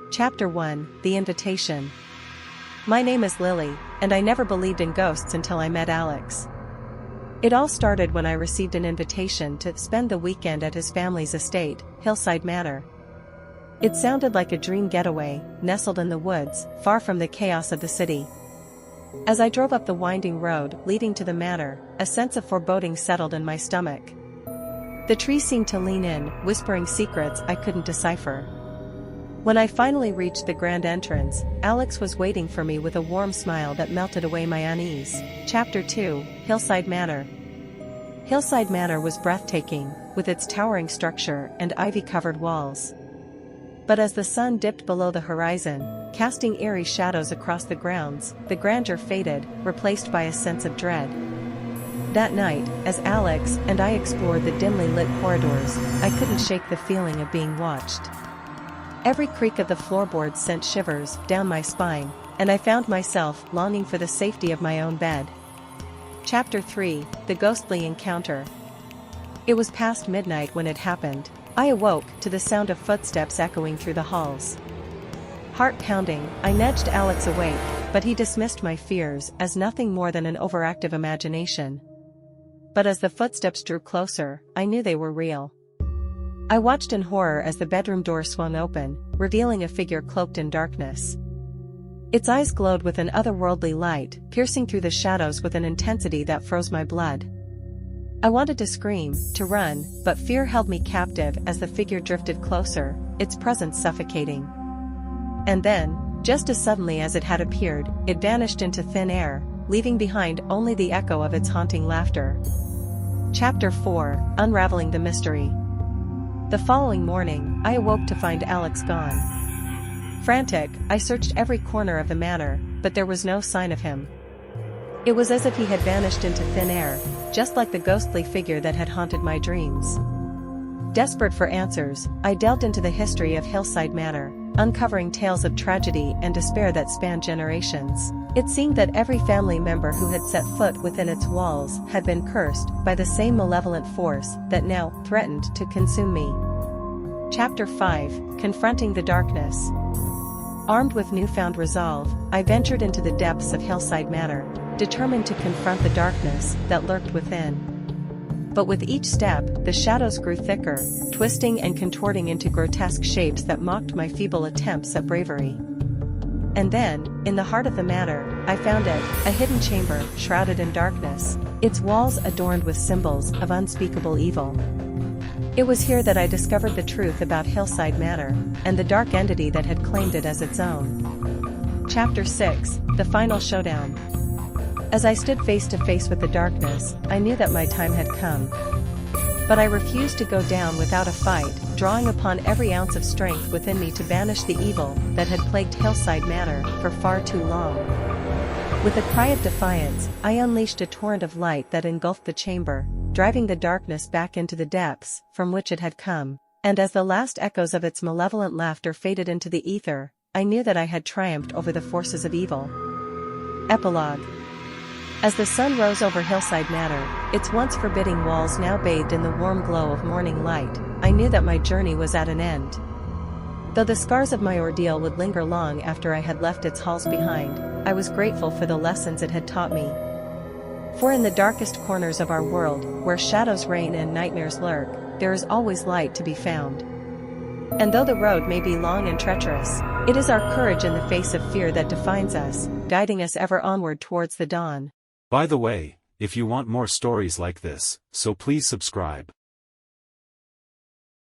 Chapter 1, The Invitation. My name is Lily, and I never believed in ghosts until I met Alex. It all started when I received an invitation to spend the weekend at his family's estate, Hillside Manor. It sounded like a dream getaway, nestled in the woods, far from the chaos of the city. As I drove up the winding road leading to the manor, a sense of foreboding settled in my stomach. The trees seemed to lean in, whispering secrets I couldn't decipher. When I finally reached the grand entrance, Alex was waiting for me with a warm smile that melted away my unease. Chapter 2, Hillside Manor. Hillside Manor was breathtaking, with its towering structure and ivy-covered walls. But as the sun dipped below the horizon, casting eerie shadows across the grounds, the grandeur faded, replaced by a sense of dread. That night, as Alex and I explored the dimly lit corridors, I couldn't shake the feeling of being watched. Every creak of the floorboards sent shivers down my spine, and I found myself longing for the safety of my own bed. Chapter 3, The Ghostly Encounter. It was past midnight when it happened. I awoke to the sound of footsteps echoing through the halls. Heart pounding, I nudged Alex awake, but he dismissed my fears as nothing more than an overactive imagination. But as the footsteps drew closer, I knew they were real. I watched in horror as the bedroom door swung open, revealing a figure cloaked in darkness. Its eyes glowed with an otherworldly light, piercing through the shadows with an intensity that froze my blood. I wanted to scream, to run, but fear held me captive as the figure drifted closer, its presence suffocating. And then, just as suddenly as it had appeared, it vanished into thin air, leaving behind only the echo of its haunting laughter. Chapter 4, Unraveling the Mystery. The following morning, I awoke to find Alex gone. Frantic, I searched every corner of the manor, but there was no sign of him. It was as if he had vanished into thin air, just like the ghostly figure that had haunted my dreams. Desperate for answers, I delved into the history of Hillside Manor, uncovering tales of tragedy and despair that spanned generations. It seemed that every family member who had set foot within its walls had been cursed by the same malevolent force that now threatened to consume me. Chapter 5, Confronting the Darkness. Armed with newfound resolve, I ventured into the depths of Hillside Manor, determined to confront the darkness that lurked within. But with each step, the shadows grew thicker, twisting and contorting into grotesque shapes that mocked my feeble attempts at bravery. And then, in the heart of the manor, I found it, a hidden chamber, shrouded in darkness, its walls adorned with symbols of unspeakable evil. It was here that I discovered the truth about Hillside Manor, and the dark entity that had claimed it as its own. Chapter 6, The Final Showdown. As I stood face to face with the darkness, I knew that my time had come. But I refused to go down without a fight, drawing upon every ounce of strength within me to banish the evil that had plagued Hillside Manor for far too long. With a cry of defiance, I unleashed a torrent of light that engulfed the chamber, driving the darkness back into the depths from which it had come. And as the last echoes of its malevolent laughter faded into the ether, I knew that I had triumphed over the forces of evil. Epilogue. As the sun rose over Hillside Manor, its once forbidding walls now bathed in the warm glow of morning light, I knew that my journey was at an end. Though the scars of my ordeal would linger long after I had left its halls behind, I was grateful for the lessons it had taught me. For in the darkest corners of our world, where shadows reign and nightmares lurk, there is always light to be found. And though the road may be long and treacherous, it is our courage in the face of fear that defines us, guiding us ever onward towards the dawn. By the way, if you want more stories like this, so please subscribe.